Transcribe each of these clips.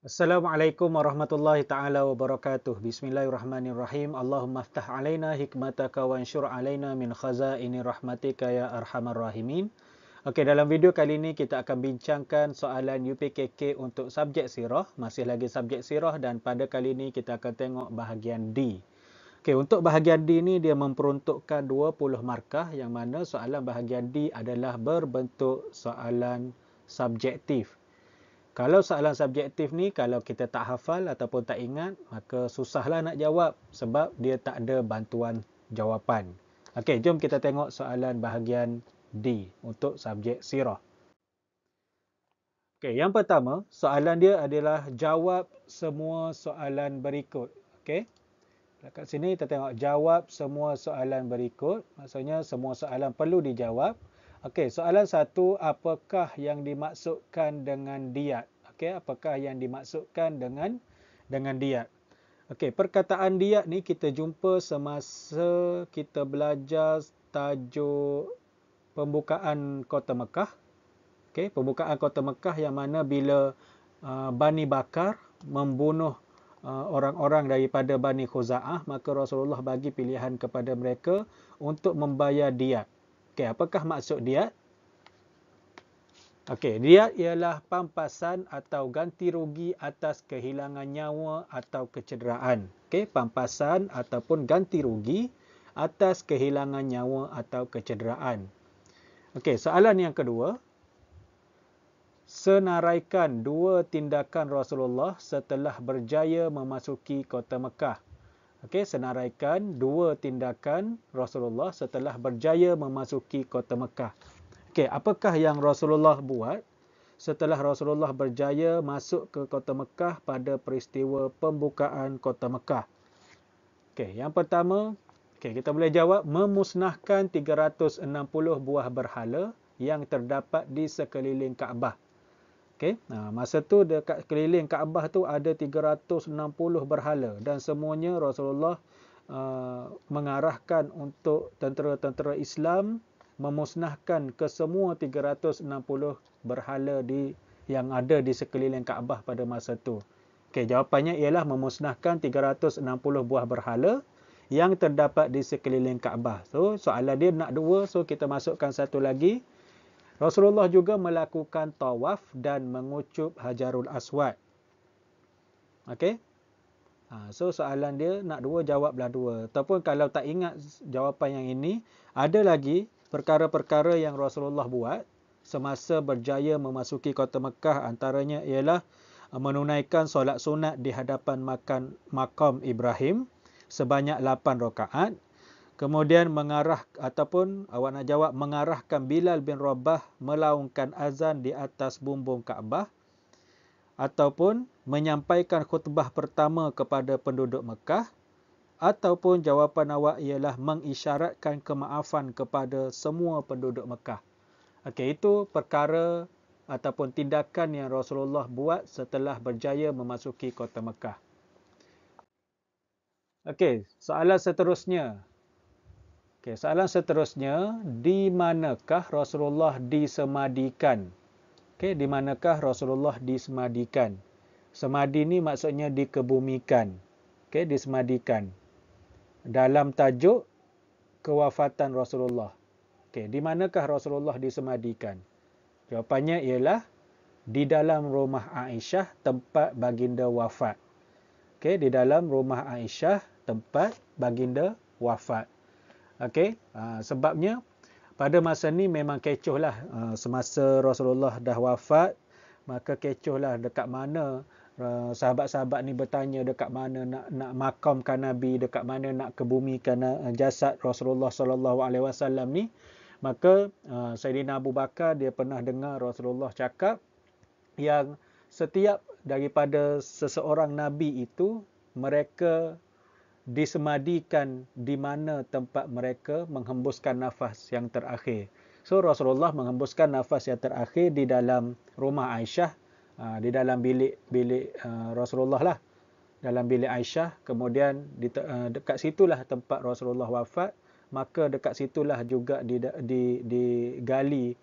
Assalamualaikum warahmatullahi taala wabarakatuh. Bismillahirrahmanirrahim. Allahumma aftah alaina hikmataka wa ansyur alaina min khazaini rahmatika ya arhamar rahimin. Okey, dalam video kali ini kita akan bincangkan soalan UPKK untuk subjek sirah, masih lagi subjek sirah, dan pada kali ini kita akan tengok bahagian D. Okey, untuk bahagian D ni dia memperuntukkan 20 markah yang mana soalan bahagian D adalah berbentuk soalan subjektif. Kalau soalan subjektif ni, kalau kita tak hafal ataupun tak ingat, maka susahlah nak jawab sebab dia tak ada bantuan jawapan. Okey, jom kita tengok soalan bahagian D untuk subjek sirah. Okey, yang pertama, soalan dia adalah jawab semua soalan berikut. Okey. Dekat sini kita tengok jawab semua soalan berikut. Maksudnya semua soalan perlu dijawab. Okey, soalan satu, apakah yang dimaksudkan dengan diat? Okey, apakah yang dimaksudkan dengan diat? Okey, perkataan diat ni kita jumpa semasa kita belajar tajuk pembukaan Kota Mekah. Okey, pembukaan Kota Mekah yang mana bila Bani Bakar membunuh orang-orang daripada Bani Khuza'ah, maka Rasulullah bagi pilihan kepada mereka untuk membayar diat. Okey, apakah maksud diat? Okey, diat ialah pampasan atau ganti rugi atas kehilangan nyawa atau kecederaan. Okey, pampasan ataupun ganti rugi atas kehilangan nyawa atau kecederaan. Okey, soalan yang kedua. Senaraikan dua tindakan Rasulullah setelah berjaya memasuki Kota Mekah. Okey, senaraikan dua tindakan Rasulullah setelah berjaya memasuki Kota Mekah. Okey, apakah yang Rasulullah buat setelah Rasulullah berjaya masuk ke Kota Mekah pada peristiwa pembukaan Kota Mekah? Okey, yang pertama, okey, kita boleh jawab memusnahkan 360 buah berhala yang terdapat di sekeliling Kaabah. Okey, masa tu dekat keliling Kaabah tu ada 360 berhala dan semuanya Rasulullah mengarahkan untuk tentera-tentera Islam memusnahkan kesemua 360 berhala yang ada di sekeliling Kaabah pada masa tu. Okey, jawapannya ialah memusnahkan 360 buah berhala yang terdapat di sekeliling Kaabah. So, soalan dia nak dua, so kita masukkan satu lagi. Rasulullah juga melakukan tawaf dan mengucup Hajarul Aswad. Okey. So soalan dia nak dua, jawablah dua. Ataupun kalau tak ingat jawapan yang ini, ada lagi perkara-perkara yang Rasulullah buat semasa berjaya memasuki Kota Mekah, antaranya ialah menunaikan solat sunat di hadapan makam Ibrahim sebanyak 8 rakaat. Kemudian mengarahkan Bilal bin Rabah melaungkan azan di atas bumbung Kaabah, ataupun menyampaikan khutbah pertama kepada penduduk Mekah, ataupun jawapan awak ialah mengisyaratkan kemaafan kepada semua penduduk Mekah. Okey, itu perkara ataupun tindakan yang Rasulullah buat setelah berjaya memasuki Kota Mekah. Okey, soalan seterusnya. Okey, soalan seterusnya, di manakah Rasulullah disemadikan? Okey, di manakah Rasulullah disemadikan? Semadi ni maksudnya dikebumikan. Okey, disemadikan. Dalam tajuk kewafatan Rasulullah. Okey, di manakah Rasulullah disemadikan? Jawapannya ialah di dalam rumah Aisyah tempat baginda wafat. Okey, di dalam rumah Aisyah tempat baginda wafat. Okey, sebabnya pada masa ni memang kecoh lah. Semasa Rasulullah dah wafat, maka kecoh lah dekat mana sahabat-sahabat ni bertanya dekat mana nak makamkan Nabi, dekat mana nak kebumikan jasad Rasulullah sallallahu alaihi wasallam ni. Maka Sayyidina Abu Bakar dia pernah dengar Rasulullah cakap yang setiap daripada seseorang Nabi itu mereka disemadikan di mana tempat mereka menghembuskan nafas yang terakhir. So Rasulullah menghembuskan nafas yang terakhir di dalam rumah Aisyah, di dalam bilik Rasulullah lah, dalam bilik Aisyah. Kemudian dekat situlah tempat Rasulullah wafat, maka dekat situlah juga digali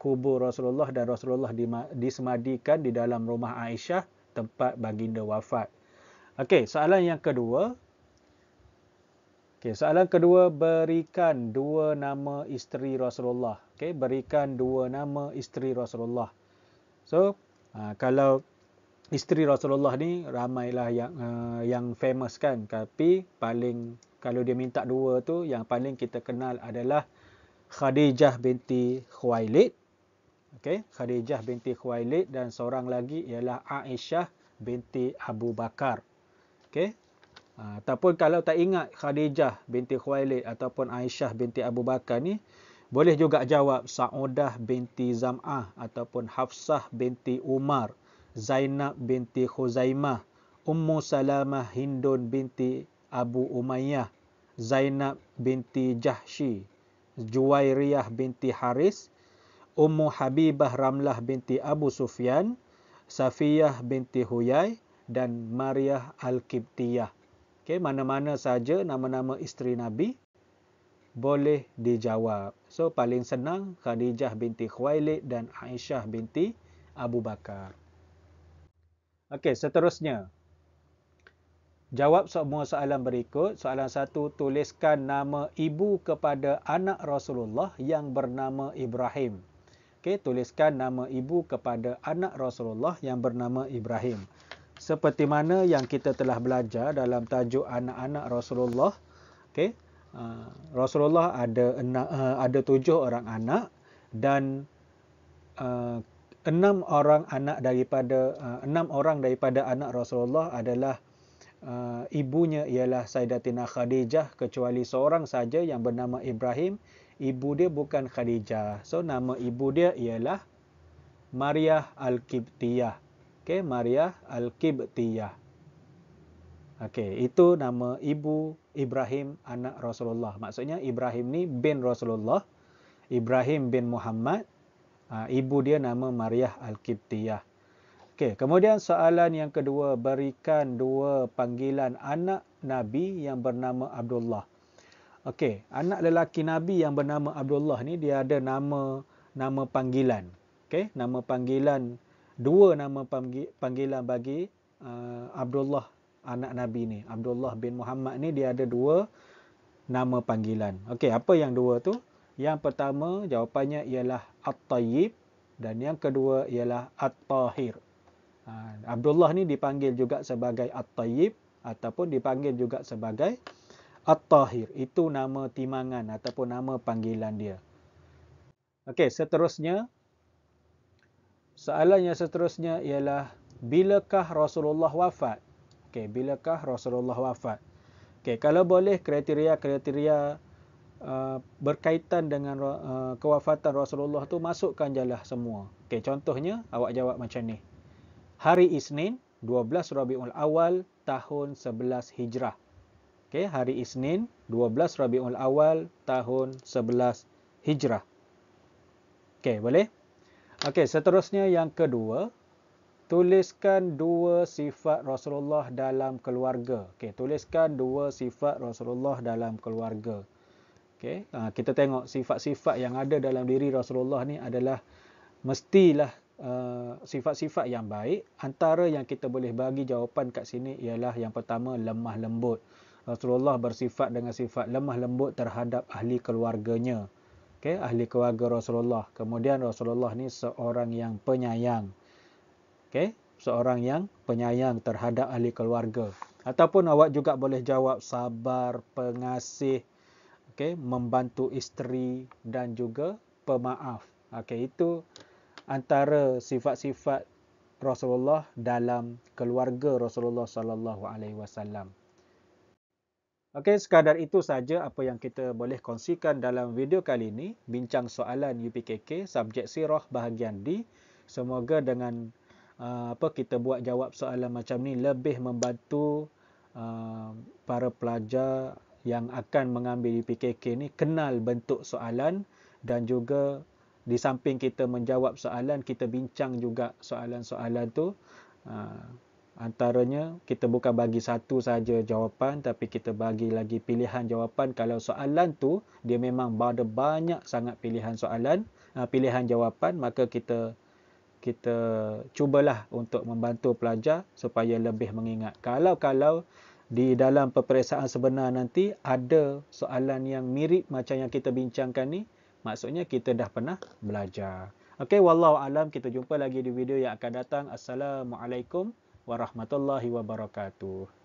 kubur Rasulullah dan Rasulullah disemadikan di dalam rumah Aisyah tempat baginda wafat. Okey, soalan yang kedua. Okey, soalan kedua, berikan dua nama isteri Rasulullah. Okey, berikan dua nama isteri Rasulullah. So, kalau isteri Rasulullah ni ramailah yang famous kan, tapi paling kalau dia minta dua tu yang paling kita kenal adalah Khadijah binti Khuwailid. Okey, Khadijah binti Khuwailid, dan seorang lagi ialah Aisyah binti Abu Bakar. Okey. Ataupun kalau tak ingat Khadijah binti Khuwailid ataupun Aisyah binti Abu Bakar ni, boleh juga jawab Saudah binti Zam'ah ataupun Hafsah binti Umar, Zainab binti Khuzaimah, Ummu Salamah Hindun binti Abu Umayyah, Zainab binti Jahsy, Juwairiyah binti Haris, Ummu Habibah Ramlah binti Abu Sufyan, Safiyah binti Huyai, dan Maryah Al-Qibtiyah. Okey, mana-mana saja nama-nama isteri Nabi boleh dijawab. So, paling senang Khadijah binti Khuwailid dan Aisyah binti Abu Bakar. Okey, seterusnya. Jawab semua soalan berikut. Soalan 1, tuliskan nama ibu kepada anak Rasulullah yang bernama Ibrahim. Okey, tuliskan nama ibu kepada anak Rasulullah yang bernama Ibrahim. Seperti mana yang kita telah belajar dalam tajuk anak-anak Rasulullah. Okey, Rasulullah ada 7 orang anak, dan 6 orang daripada anak Rasulullah adalah ibunya ialah Sayyidatina Khadijah, kecuali seorang saja yang bernama Ibrahim. Ibu dia bukan Khadijah. So, nama ibu dia ialah Maryah Al-Qibtiyah. Okey, Maryah Al-Qibtiyah. Okey, itu nama ibu Ibrahim anak Rasulullah. Maksudnya Ibrahim ni bin Rasulullah, Ibrahim bin Muhammad. Ibu dia nama Maryah Al-Qibtiyah. Okey, kemudian soalan yang kedua, berikan dua panggilan anak Nabi yang bernama Abdullah. Okey, anak lelaki Nabi yang bernama Abdullah ni dia ada nama panggilan. Okey, nama panggilan, dua nama panggilan bagi Abdullah anak Nabi ni. Abdullah bin Muhammad ni dia ada dua nama panggilan. Okey, apa yang dua tu? Yang pertama jawapannya ialah At-Tayyib, dan yang kedua ialah At-Tahir. Abdullah ni dipanggil juga sebagai At-Tayyib ataupun dipanggil juga sebagai At-Tahir. Itu nama timangan ataupun nama panggilan dia. Okey, seterusnya. Soalan yang seterusnya ialah, bilakah Rasulullah wafat? Okey, bilakah Rasulullah wafat? Okey, kalau boleh kriteria-kriteria berkaitan dengan kewafatan Rasulullah tu masukkan jelah semua. Okey, contohnya awak jawab macam ni. Hari Isnin 12 Rabiul Awal tahun 11 Hijrah. Okey, hari Isnin 12 Rabiul Awal tahun 11 Hijrah. Okey, boleh? Okey, seterusnya yang kedua, tuliskan dua sifat Rasulullah dalam keluarga. Okey, tuliskan dua sifat Rasulullah dalam keluarga. Okey, kita tengok sifat-sifat yang ada dalam diri Rasulullah ni adalah mestilah sifat-sifat yang baik. Antara yang kita boleh bagi jawapan kat sini ialah yang pertama, lemah lembut. Rasulullah bersifat dengan sifat lemah lembut terhadap ahli keluarganya. Okey, ahli keluarga Rasulullah. Kemudian Rasulullah ni seorang yang penyayang. Okey, seorang yang penyayang terhadap ahli keluarga. Ataupun awak juga boleh jawab sabar, pengasih, okey, membantu isteri dan juga pemaaf. Okey, itu antara sifat-sifat Rasulullah dalam keluarga Rasulullah sallallahu alaihi wasallam. Okey, sekadar itu saja apa yang kita boleh kongsikan dalam video kali ini, bincang soalan UPKK subjek sirah bahagian D. Semoga dengan kita buat jawab soalan macam ni lebih membantu para pelajar yang akan mengambil UPKK ni kenal bentuk soalan, dan juga di samping kita menjawab soalan, kita bincang juga soalan-soalan tu. Antaranya kita bukan bagi satu saja jawapan, tapi kita bagi lagi pilihan jawapan. Kalau soalan tu dia memang ada banyak sangat pilihan soalan, pilihan jawapan, maka kita kita cubalah untuk membantu pelajar supaya lebih mengingat. Kalau di dalam peperiksaan sebenar nanti ada soalan yang mirip macam yang kita bincangkan ni, maksudnya kita dah pernah belajar. Okey, wallahu alam, kita jumpa lagi di video yang akan datang. Assalamualaikum warahmatullahi wabarakatuh.